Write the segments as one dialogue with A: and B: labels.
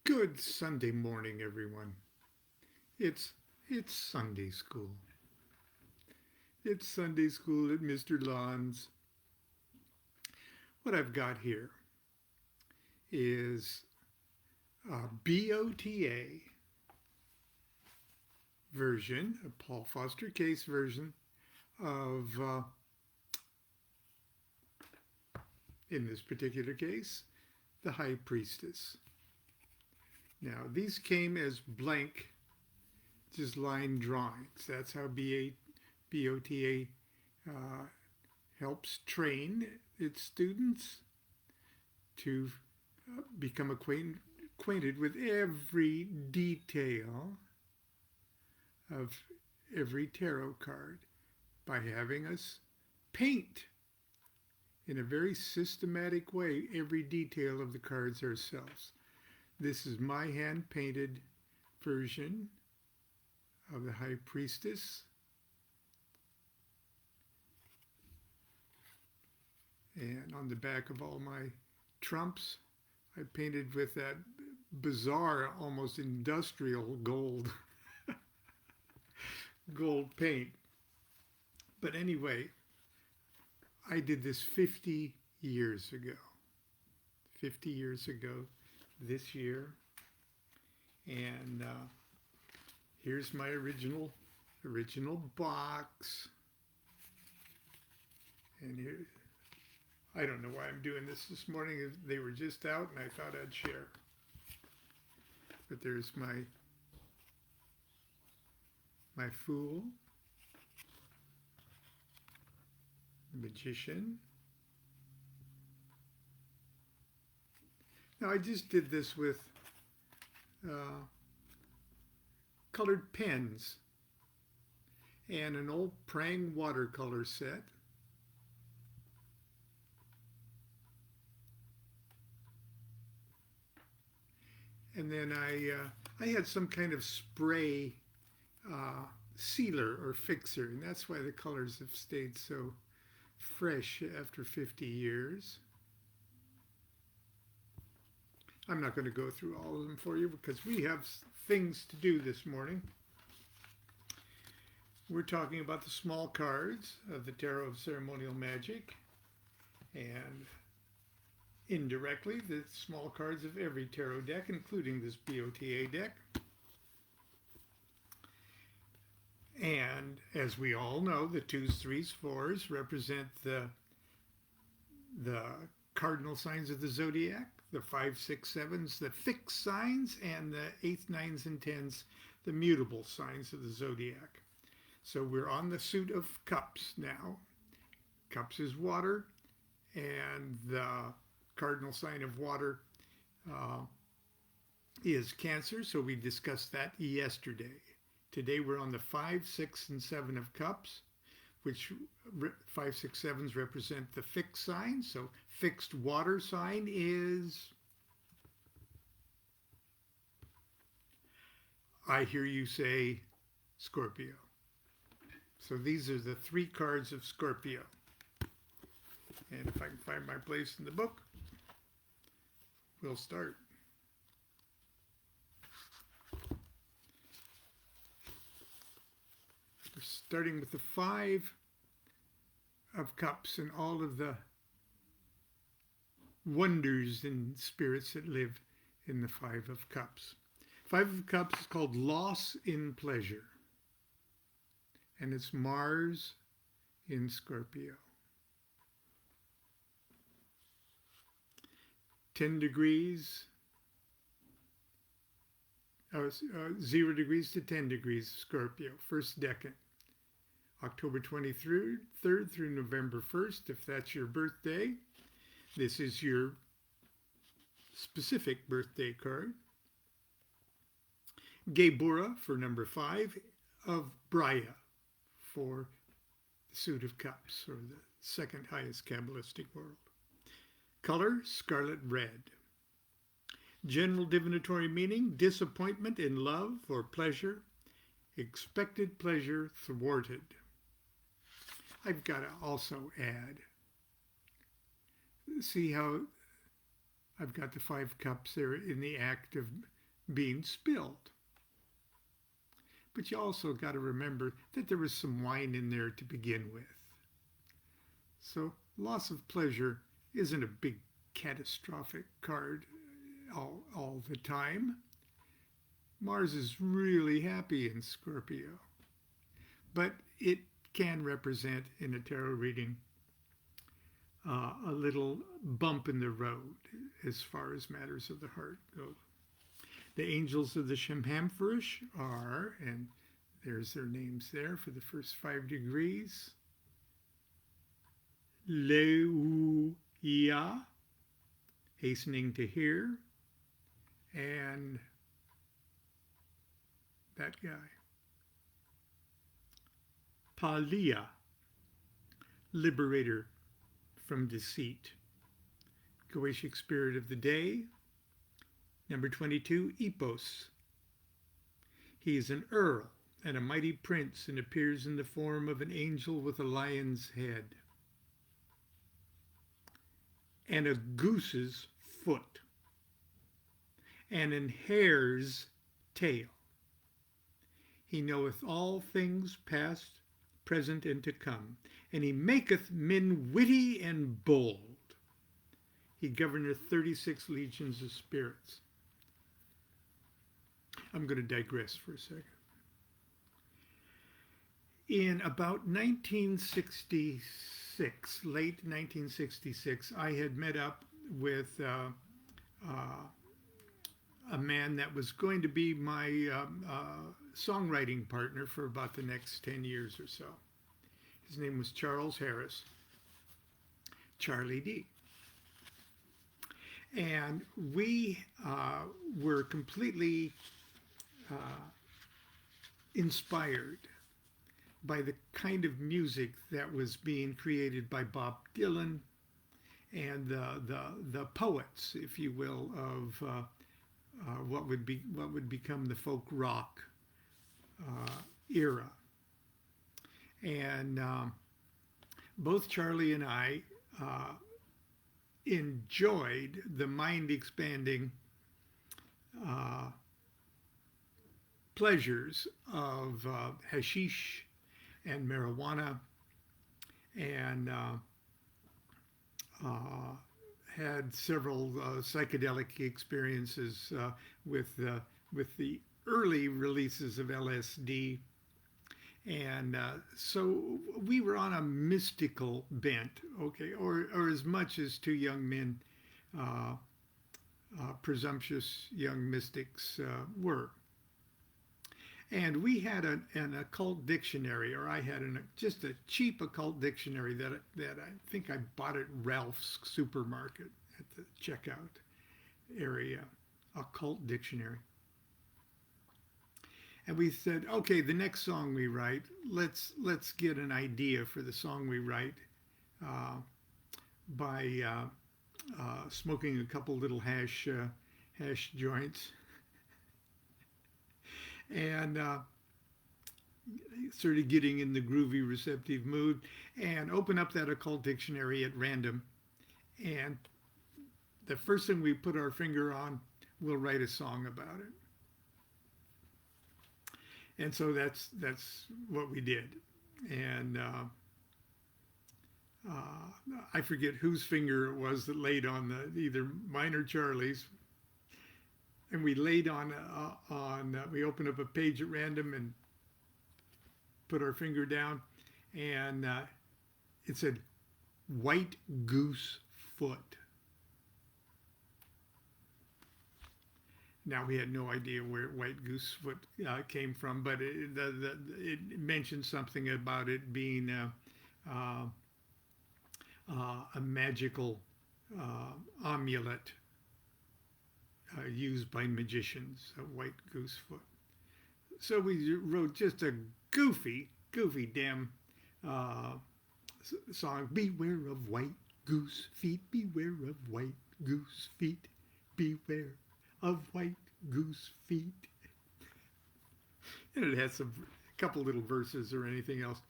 A: Good Sunday morning, everyone. It's it's Sunday school. It's Sunday school at Mr. Lon's. What I've got here is a BOTA version, a Paul Foster Case version of, in this particular case, the High Priestess. Now, these came as blank, just line drawings. That's how BOTA uh, helps train its students to become acquainted with every detail of every tarot card by having us paint in a very systematic way every detail of the cards ourselves. This is my hand-painted version of the High Priestess. And on the back of all my trumps, I painted with that bizarre, almost industrial gold paint. But anyway, I did this 50 years ago. 50 years ago this year. And here's my original box. And here, I don't know why I'm doing this morning. They were just out and I thought I'd share. But there's my Fool, the Magician. Now I just did this with colored pens and an old Prang watercolor set. And then I had some kind of spray sealer or fixer, and that's why the colors have stayed so fresh after 50 years. I'm not going to go through all of them for you because we have things to do this morning. We're talking about the small cards of the Tarot of Ceremonial Magic, and indirectly the small cards of every tarot deck, including this BOTA deck. And as we all know, the 2s, 3s, 4s represent the cardinal signs of the zodiac, the 5, 6, 7s, the fixed signs, and the 8s, 9s, and 10s, the mutable signs of the zodiac. So we're on the suit of cups now. Cups is water, and the cardinal sign of water is Cancer, so we discussed that yesterday. Today we're on the 5, 6, and 7 of cups, which 5, 6, 7s represent the fixed signs. So fixed water sign is, I hear you say, Scorpio. So these are the 3 cards of Scorpio. And if I can find my place in the book, we'll start. We're starting with the 5 of cups and all of the wonders and spirits that live in the 5 of cups. 5 of cups is called loss in pleasure. And it's Mars in Scorpio. 10 degrees, 0 degrees to 10 degrees Scorpio, first decan. October 23rd through November 1st, if that's your birthday. This is your specific birthday card. Gebura for number 5 of Braya for the suit of cups, or the second highest Kabbalistic world. Color, scarlet red. General divinatory meaning, disappointment in love or pleasure, expected pleasure thwarted. I've got to also add, see how I've got the 5 cups there in the act of being spilled. But you also got to remember that there was some wine in there to begin with. So loss of pleasure isn't a big catastrophic card all the time. Mars is really happy in Scorpio. But it can represent, in a tarot reading, a little bump in the road as far as matters of the heart go. The angels of the Shemhamferish are, and there's their names there for the first 5 degrees, Leuia, hastening to hear, and that guy. Palia, liberator from deceit. Goetic spirit of the day. Number 22, Epos. He is an earl and a mighty prince and appears in the form of an angel with a lion's head and a goose's foot and an hare's tail. He knoweth all things past, present, and to come, and he maketh men witty and bold. He governeth 36 legions of spirits. I'm going to digress for a second. In about 1966, late 1966, I had met up with a man that was going to be my songwriting partner for about the next 10 years or so. His name was Charles Harris, Charlie D. And we were completely inspired by the kind of music that was being created by Bob Dylan and the poets, if you will, of what would become the folk rock era. And both Charlie and I enjoyed the mind-expanding pleasures of hashish and marijuana, and had several psychedelic experiences with the early releases of LSD. And so we were on a mystical bent, okay, or as much as two young men, presumptuous young mystics were. And we had an occult dictionary, or I had just a cheap occult dictionary that I think I bought at Ralph's supermarket at the checkout area, occult dictionary. And we said, okay, the next song we write, let's get an idea for the song we write by smoking a couple little hash joints. And started getting in the groovy, receptive mood, and open up that occult dictionary at random. And the first thing we put our finger on, we'll write a song about it. And so that's what we did. And I forget whose finger it was that laid on either mine or Charlie's. And we laid on we opened up a page at random and put our finger down, and it said, "White Goose Foot." Now, we had no idea where White Goose Foot came from, but it mentioned something about it being a magical amulet used by magicians, a white goose foot. So we wrote just a goofy damn song. Beware of white goose feet, beware of white goose feet, beware of white goose feet. And it has a couple little verses or anything else.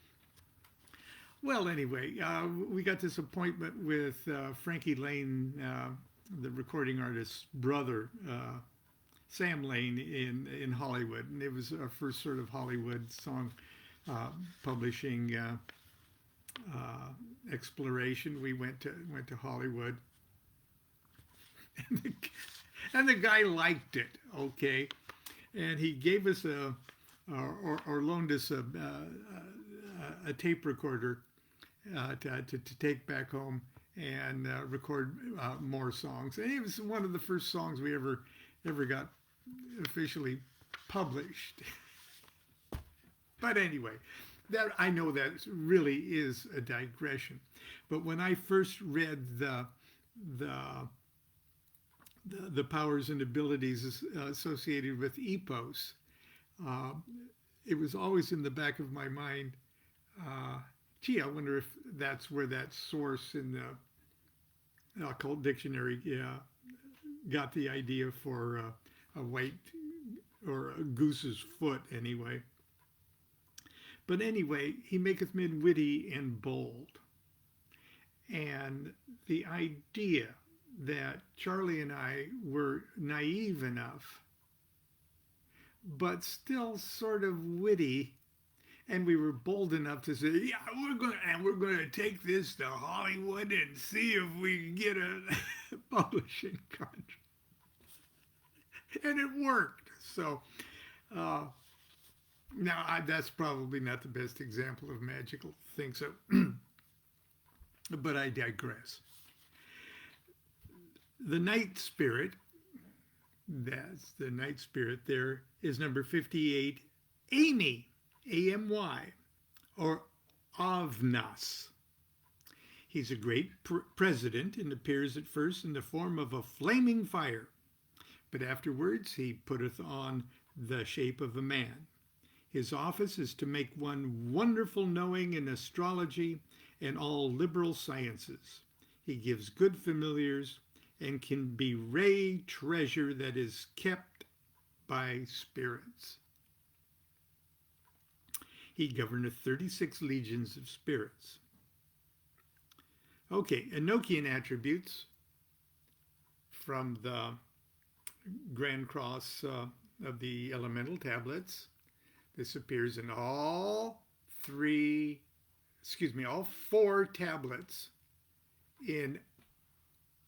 A: Well, anyway, we got this appointment with Frankie Lane, the recording artist's brother, Sam Lane in Hollywood, and it was our first sort of Hollywood song publishing exploration. We went to Hollywood, and the guy liked it. Okay, and he gave us or loaned us a tape recorder to take back home and record more songs. And it was one of the first songs we ever got officially published. But anyway, that I know that really is a digression. But when I first read the powers and abilities associated with EPOS, it was always in the back of my mind. Gee, I wonder if that's where that source in the occult dictionary got the idea for a white or a goose's foot, anyway. But anyway, he maketh men witty and bold. And the idea that Charlie and I were naive enough, but still sort of witty, and we were bold enough to say, yeah, we're going to take this to Hollywood and see if we can get a publishing contract. And it worked. So now that's probably not the best example of magical things, so, but I digress. The night spirit, that's the night spirit there, is number 58, Amy. A-M-Y, or Avnas. He's a great president and appears at first in the form of a flaming fire, but afterwards he putteth on the shape of a man. His office is to make one wonderful knowing in astrology and all liberal sciences. He gives good familiars and can be ray treasure that is kept by spirits. He governeth 36 legions of spirits. Okay, Enochian attributes from the Grand Cross of the Elemental Tablets. This appears in all four tablets in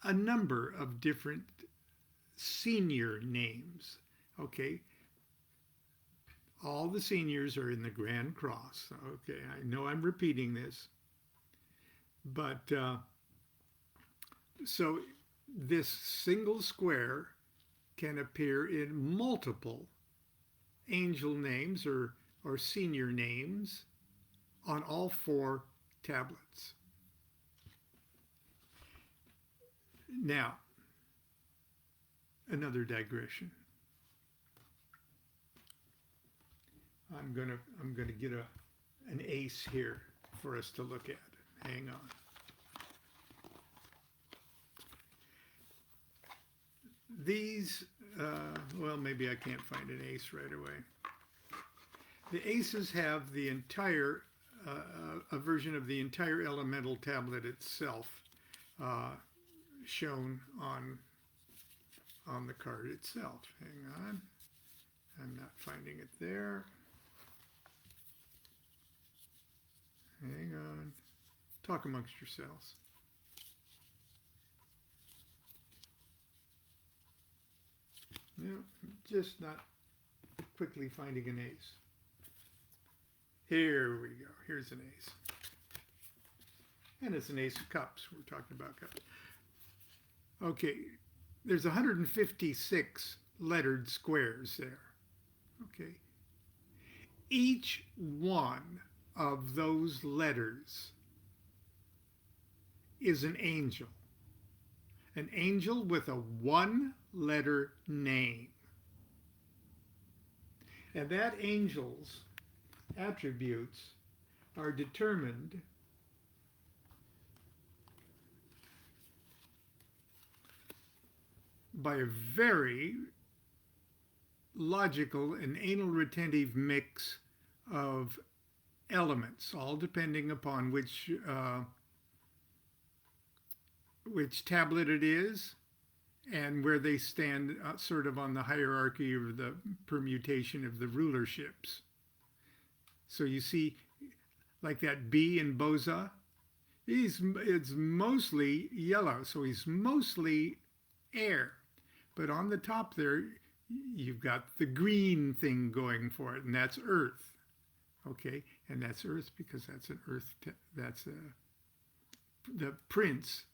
A: a number of different senior names. Okay. All the seniors are in the Grand Cross. Okay, I know I'm repeating this. But so this single square can appear in multiple angel names or senior names on all four tablets. Now, another digression. I'm gonna get an ace here for us to look at. Hang on. These, well, maybe I can't find an ace right away. The aces have the entire, a version of the entire elemental tablet itself shown on the card itself. Hang on. I'm not finding it there. Hang on. Talk amongst yourselves. No, just not quickly finding an ace. Here we go. Here's an ace. And it's an ace of cups. We're talking about cups. Okay, there's 156 lettered squares there. Okay. Each one of those letters is an angel with a one-letter name. And that angel's attributes are determined by a very logical and anal retentive mix of elements, all depending upon which tablet it is and where they stand sort of on the hierarchy of the permutation of the rulerships. So you see, like that B in Boza, it's mostly yellow, so he's mostly air. But on the top there, you've got the green thing going for it, and that's Earth. Okay, and that's Earth because that's an Earth, the prince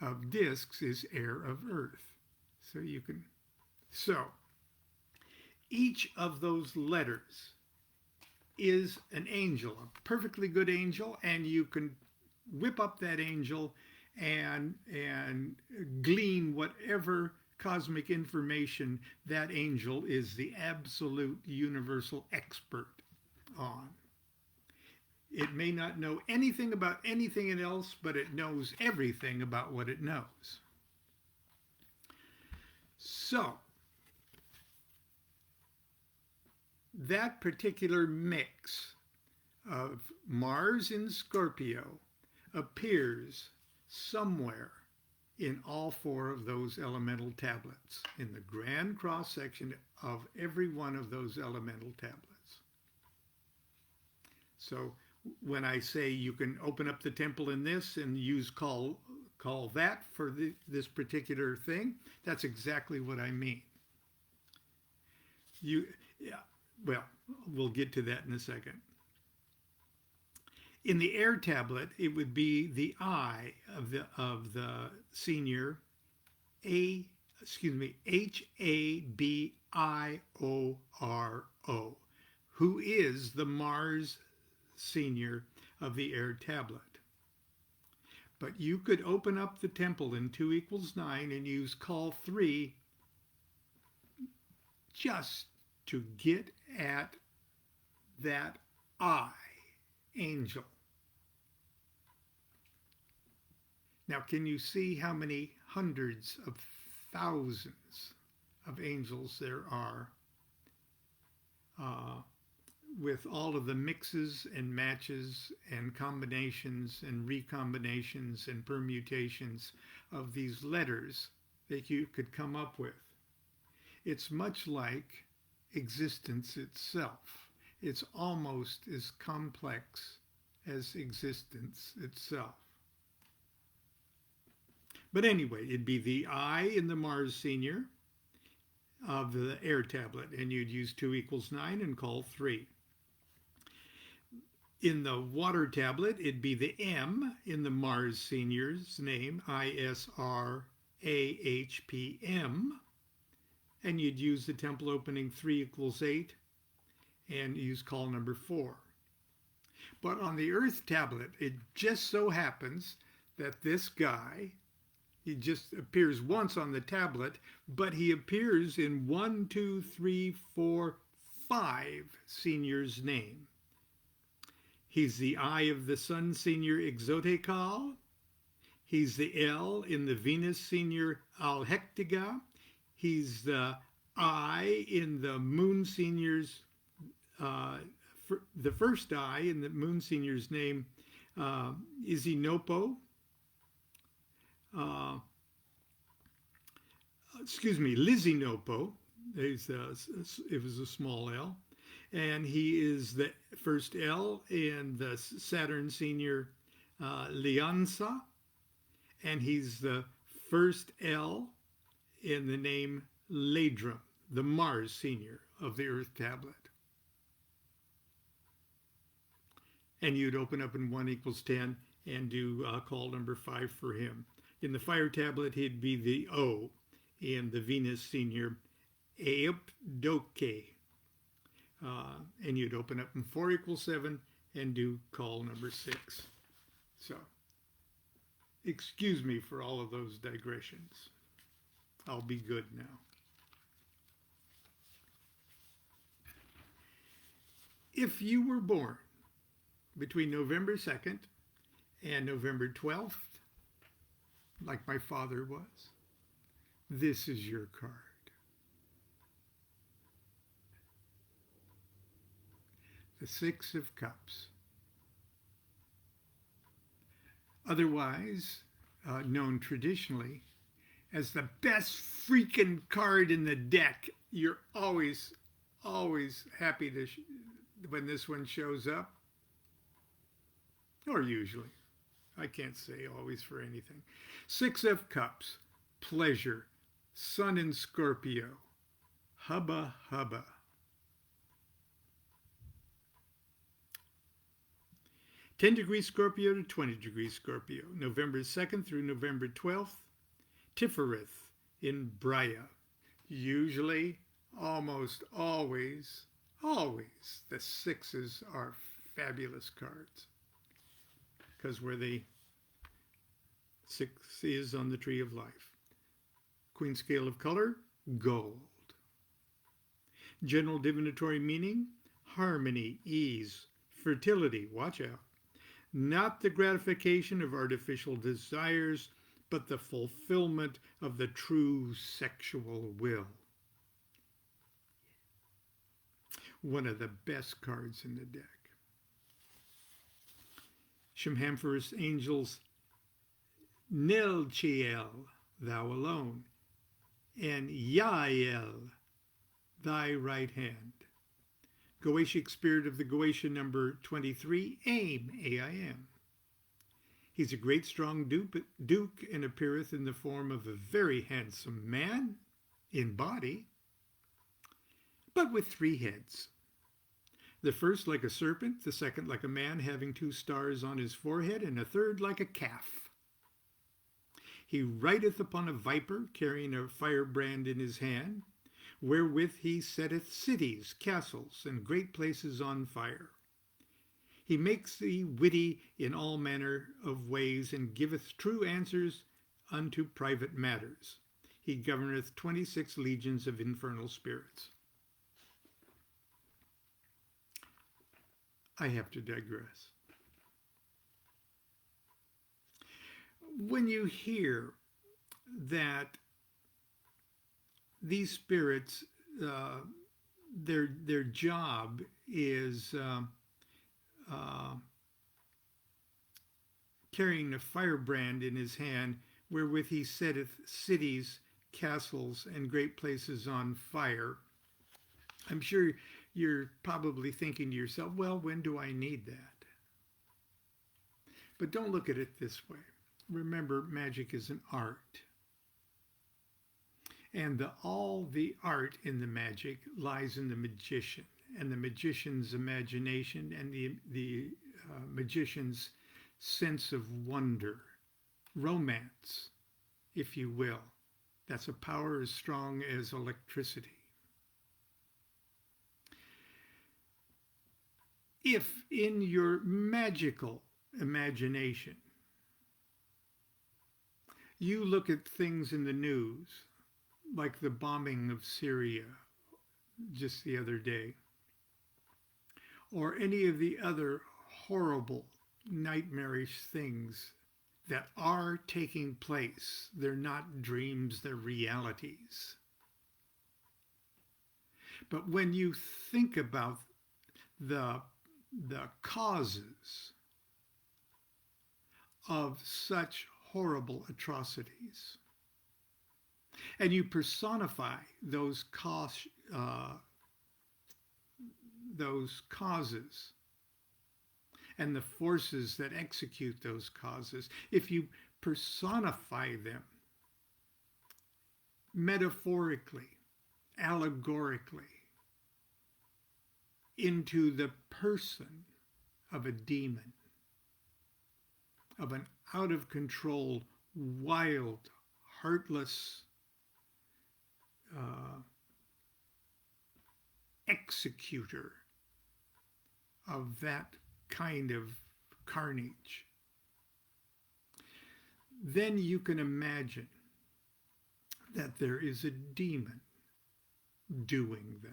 A: of discs is heir of Earth. So each of those letters is an angel, a perfectly good angel, and you can whip up that angel and glean whatever cosmic information that angel is the absolute universal expert on. It may not know anything about anything else, but it knows everything about what it knows. So, that particular mix of Mars in Scorpio appears somewhere in all four of those elemental tablets, in the grand cross-section of every one of those elemental tablets. So when I say you can open up the temple in this and use call that for this particular thing, that's exactly what I mean. Well, we'll get to that in a second. In the air tablet, it would be the I of the senior Habioro, who is the Mars senior of the air tablet. But you could open up the temple in 2 = 9 and use call 3 just to get at that I angel. Now, can you see how many hundreds of thousands of angels there are with all of the mixes and matches and combinations and recombinations and permutations of these letters that you could come up with? It's much like existence itself. It's almost as complex as existence itself. But anyway, it'd be the I in the Mars senior of the air tablet, and you'd use 2 = 9 and call 3. In the water tablet, it'd be the M in the Mars senior's name, ISRAHPM, and you'd use the temple opening 3 = 8 and use call number 4. But on the Earth tablet, it just so happens that this guy, he just appears once on the tablet, but he appears in 1, 2, 3, 4, 5 seniors' name. He's the I of the Sun senior Exotekal. He's the L in the Venus senior Alhectiga. He's the I in the Moon senior's, the first I in the Moon senior's name, Lizinopo. Lizinopo. It was a small L. And he is the first L in the Saturn senior Lianza. And he's the first L in the name Ladrum, the Mars senior of the Earth tablet. And you'd open up in 1 = 10 and do call number 5 for him. In the fire tablet, he'd be the O in the Venus senior Aopdoke. And you'd open up in 4 = 7 and do call number 6. So, excuse me for all of those digressions. I'll be good now. If you were born between November 2nd and November 12th, like my father was, this is your card. The 6 of Cups. Otherwise known traditionally as the best freaking card in the deck. You're always, always happy to when this one shows up, or usually. I can't say always for anything. Six of Cups, pleasure, Sun in Scorpio, hubba hubba. 10 degrees Scorpio to 20 degrees Scorpio, November 2nd through November 12th. Tiferet in Braya. Usually, almost always, the sixes are fabulous cards. Because where the six is on the tree of life. Queen scale of color, gold. General divinatory meaning, harmony, ease, fertility, watch out. Not the gratification of artificial desires, but the fulfillment of the true sexual will. One of the best cards in the deck. Shemhamphoros angels, Nelchiel, thou alone, and Yael, thy right hand. Goetic spirit of the Goetia number 23, Aim, A-I-M. He's a great strong duke and appeareth in the form of a very handsome man in body, but with 3 heads. The first like a serpent, the second like a man having 2 stars on his forehead, and a third like a calf. He rideth upon a viper, carrying a firebrand in his hand, wherewith he setteth cities, castles, and great places on fire. He makes thee witty in all manner of ways, and giveth true answers unto private matters. He governeth 26 legions of infernal spirits. I have to digress. When you hear that these spirits, their job is carrying a firebrand in his hand, wherewith he setteth cities, castles, and great places on fire, I'm sure you're probably thinking to yourself, well, when do I need that? But don't look at it this way. Remember, magic is an art. And all the art in the magic lies in the magician, and the magician's imagination, and the magician's sense of wonder, romance, if you will. That's a power as strong as electricity. If in your magical imagination you look at things in the news, like the bombing of Syria just the other day, or any of the other horrible, nightmarish things that are taking place, they're not dreams, they're realities. But when you think about the causes of such horrible atrocities, and you personify those causes and the forces that execute those causes, if you personify them metaphorically, allegorically, into the person of a demon, of an out-of-control, wild, heartless executor of that kind of carnage, then you can imagine that there is a demon doing that.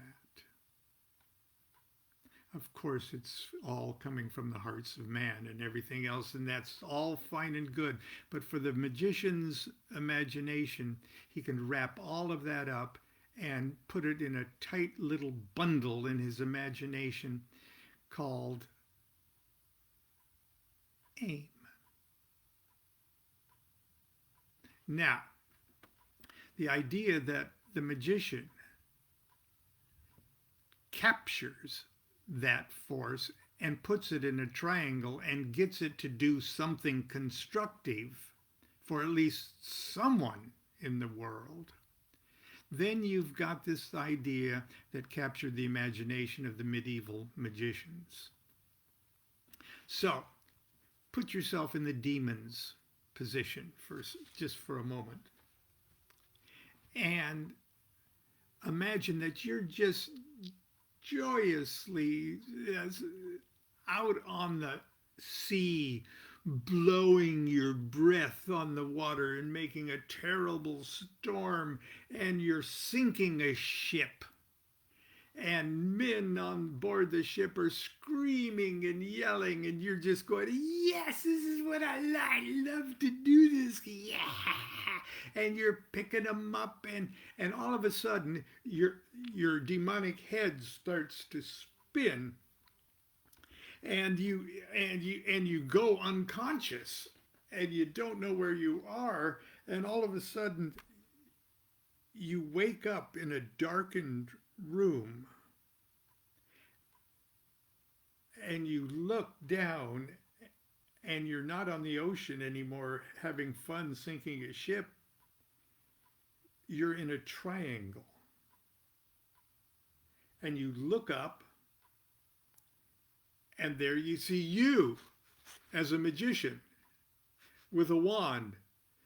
A: Of course, it's all coming from the hearts of man and everything else, and that's all fine and good. But for the magician's imagination, he can wrap all of that up and put it in a tight little bundle in his imagination called aim. Now, the idea that the magician captures that force and puts it in a triangle and gets it to do something constructive for at least someone in the world, then you've got this idea that captured the imagination of the medieval magicians. So, put yourself in the demon's position just for a moment. And imagine that you're just joyously out on the sea, blowing your breath on the water and making a terrible storm, and you're sinking a ship. And men on board the ship are screaming and yelling, and you're just going, yes, this is what I like. I love to do this. Yeah. And you're picking them up, and all of a sudden, your demonic head starts to spin, and you go unconscious, and you don't know where you are, and all of a sudden, you wake up in a darkened room, and you look down, and you're not on the ocean anymore having fun sinking a ship. You're in a triangle, and you look up, and there you see you as a magician with a wand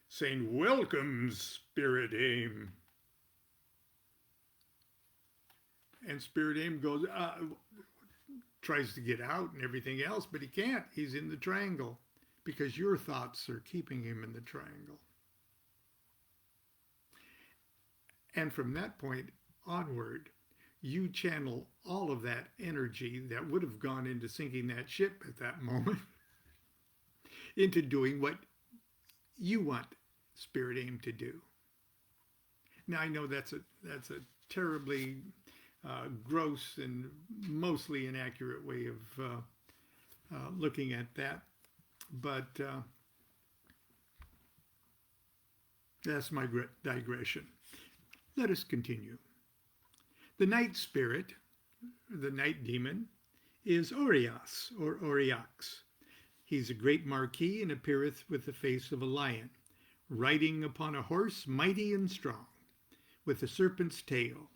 A: saying, welcome, Spirit Aim. And Spirit Aim goes, tries to get out and everything else, but he can't. He's in the triangle because your thoughts are keeping him in the triangle. And from that point onward, you channel all of that energy that would have gone into sinking that ship at that moment into doing what you want Spirit Aim to do. Now, I know that's a terribly gross and mostly inaccurate way of looking at that, but that's my digression. Let us continue. The night spirit, the night demon, is Orias, or Oriax. He's a great marquis, and appeareth with the face of a lion, riding upon a horse mighty and strong, with a serpent's tail,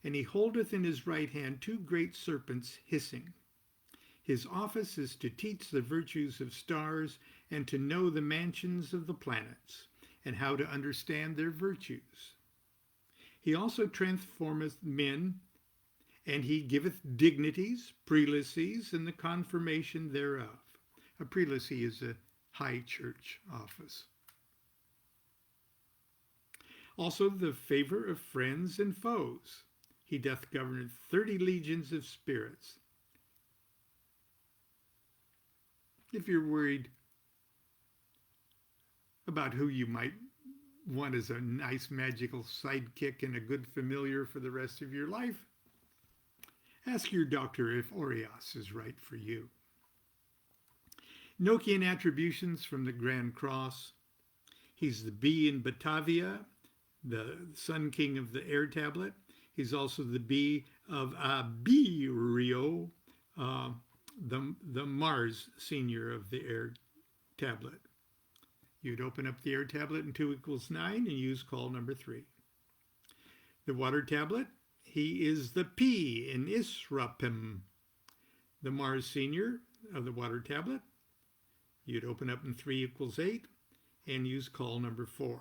A: and he holdeth in his right hand 2 great serpents hissing. His office is to teach the virtues of stars, and to know the mansions of the planets, and how to understand their virtues. He also transformeth men, and he giveth dignities, prelacies, and the confirmation thereof. A prelacy is a high church office. Also the favor of friends and foes. He doth govern 30 legions of spirits. If you're worried about who you might want as a nice magical sidekick and a good familiar for the rest of your life, ask your doctor if Orias is right for you. Nochian attributions from the Grand Cross. He's the bee in Batavia, the Sun King of the Air Tablet. He's also the bee of Abirio, the Mars Senior of the Air Tablet. You'd open up the Air Tablet and 2 = 9 and use call number 3. The Water Tablet, he is the P in Israpim, the Mars Senior of the Water Tablet. You'd open up in 3 = 8 and use call number 4.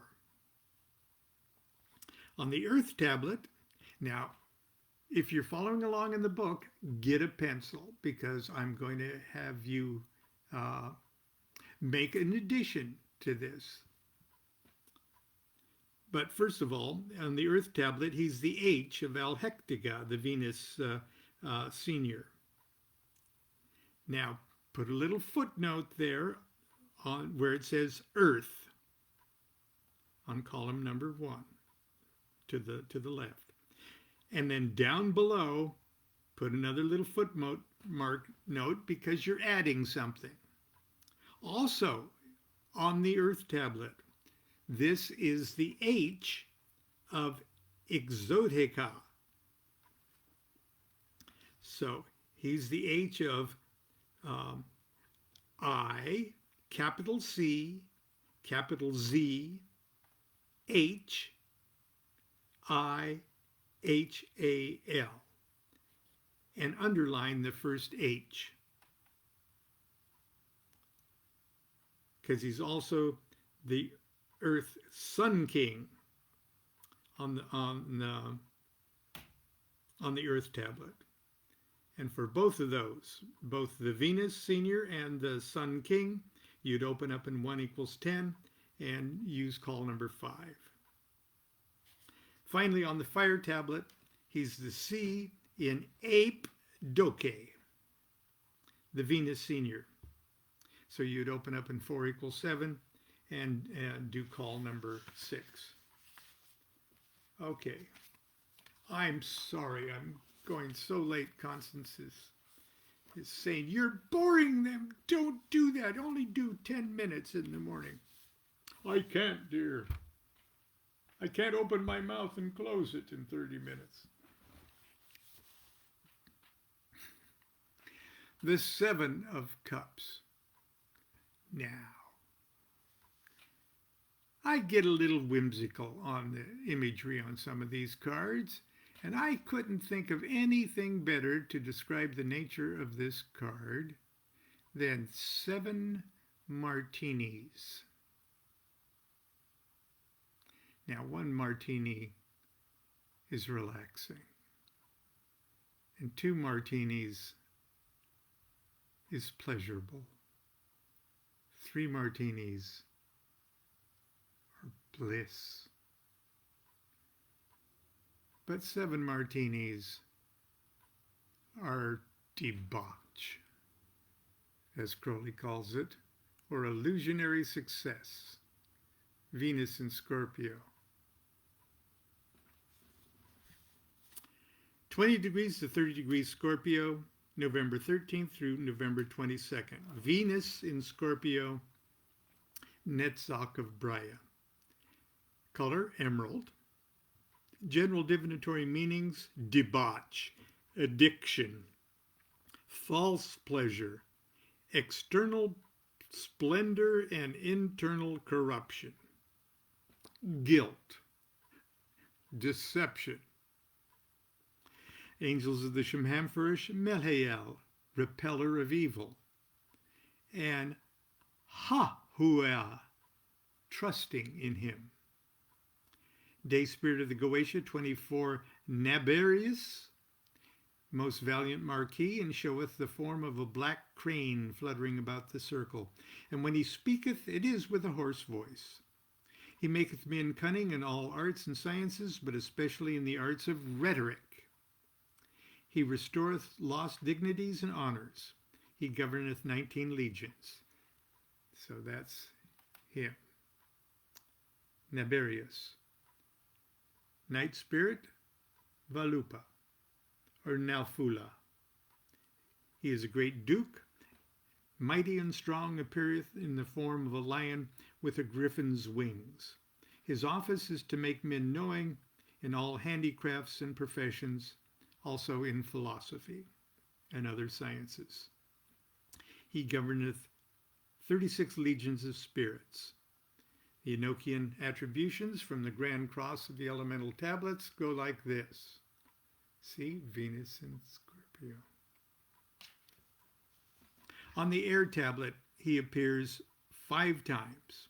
A: On the Earth Tablet, now, if you're following along in the book, get a pencil, because I'm going to have you make an addition to this. But first of all, on the Earth Tablet, he's the H of Alhectiga, the Venus Senior. Now, put a little footnote there on where it says Earth on column number 1 to the left. And then down below, put another little footnote note, because you're adding something. Also, on the Earth Tablet, this is the H of Exotica. So he's the H of I, capital C, capital Z, H, I, H, A, L. And underline the first H, because he's also the Earth Sun King on the Earth tablet. And for both of those, both the Venus Senior and the Sun King, you'd open up in 1 = 10 and use call number 5. Finally, on the Fire tablet, he's the C in Ape Doke, the Venus Senior. So you'd open up in 4 = 7 and do call number 6. Okay, I'm sorry I'm going so late. Constance is saying, you're boring them. Don't do that. Only do 10 minutes in the morning. I can't, dear. I can't open my mouth and close it in 30 minutes. The 7 of Cups. Now, I get a little whimsical on the imagery on some of these cards, and I couldn't think of anything better to describe the nature of this card than 7 martinis. Now, 1 martini is relaxing, and 2 martinis is pleasurable. 3 martinis are bliss. But 7 martinis are debauch, as Crowley calls it, or illusionary success. Venus in Scorpio. 20 degrees to 30 degrees Scorpio, November 13th through November 22nd. Venus in Scorpio, Netzach of Braya. Color, emerald. General divinatory meanings, debauch, addiction, false pleasure, external splendor and internal corruption, guilt, deception. Angels of the Shemhamferish, Melhael, repeller of evil, and Hahua, trusting in him. Day Spirit of the Goetia, 24, Naberius, most valiant marquis, and showeth the form of a black crane fluttering about the circle. And when he speaketh, it is with a hoarse voice. He maketh men cunning in all arts and sciences, but especially in the arts of rhetoric. He restoreth lost dignities and honors. He governeth 19 legions. So that's him. Naberius. Night Spirit, Valupa, or Nalfula. He is a great duke, mighty and strong, appeareth in the form of a lion with a griffin's wings. His office is to make men knowing in all handicrafts and professions, also in philosophy and other sciences. He governeth 36 legions of spirits. The Enochian attributions from the Grand Cross of the Elemental Tablets go like this. See, Venus in Scorpio. On the Air Tablet, he appears 5 times.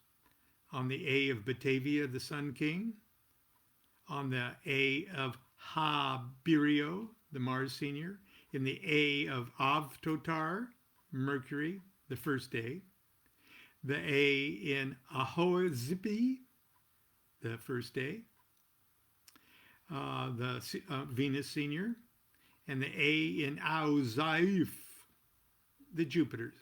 A: On the A of Batavia, the Sun King. On the A of Habirio, the Mars Senior. In the A of Avtotar, Mercury, the first A. The A in Ahozipi, the first A. The Venus Senior. And the A in Auzaif, the Jupiter.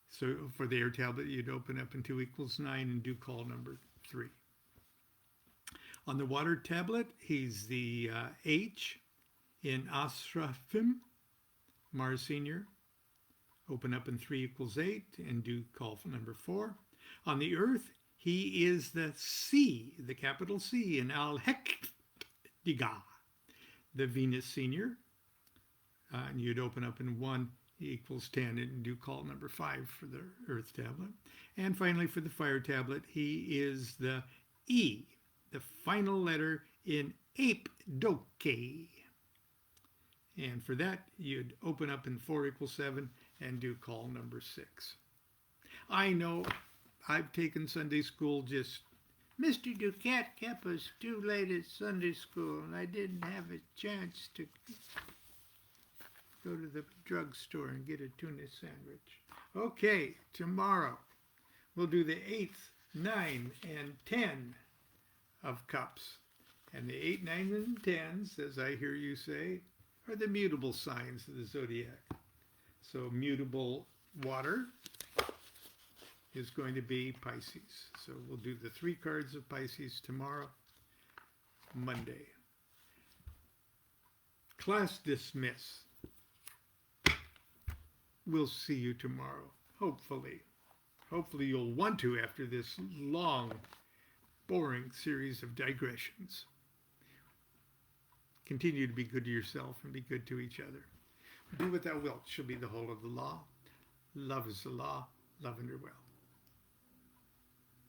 A: So for the Air Tablet, you'd open up in 2 = 9 and do call number 3. On the Water Tablet, he's the H in Asrafim, Mars Senior. Open up in 3 = 8 and do call for number 4. On the Earth, He is the C, the capital C in Alhectiga, the Venus Senior. And you'd open up in 1 equals 10 and do call number 5 for the Earth tablet. And finally, for the Fire tablet, he is the E, the final letter in Apedoke. And for that, you'd open up in 4 equals 7 and do call number 6. I know I've taken Sunday school just... Mr. DuQuette kept us too late at Sunday school, and I didn't have a chance to go to the drugstore and get a tuna sandwich. Okay, tomorrow we'll do the 8th, 9, and 10 of cups. And the 8, 9, and 10s, as I hear you say, are the mutable signs of the zodiac. So mutable water is going to be Pisces. So we'll do the 3 cards of Pisces tomorrow, Monday. Class dismiss. We'll see you tomorrow, hopefully. Hopefully you'll want to after this long, boring series of digressions. Continue to be good to yourself and be good to each other. Do what thou wilt shall be the whole of the law. Love is the law. Love and well.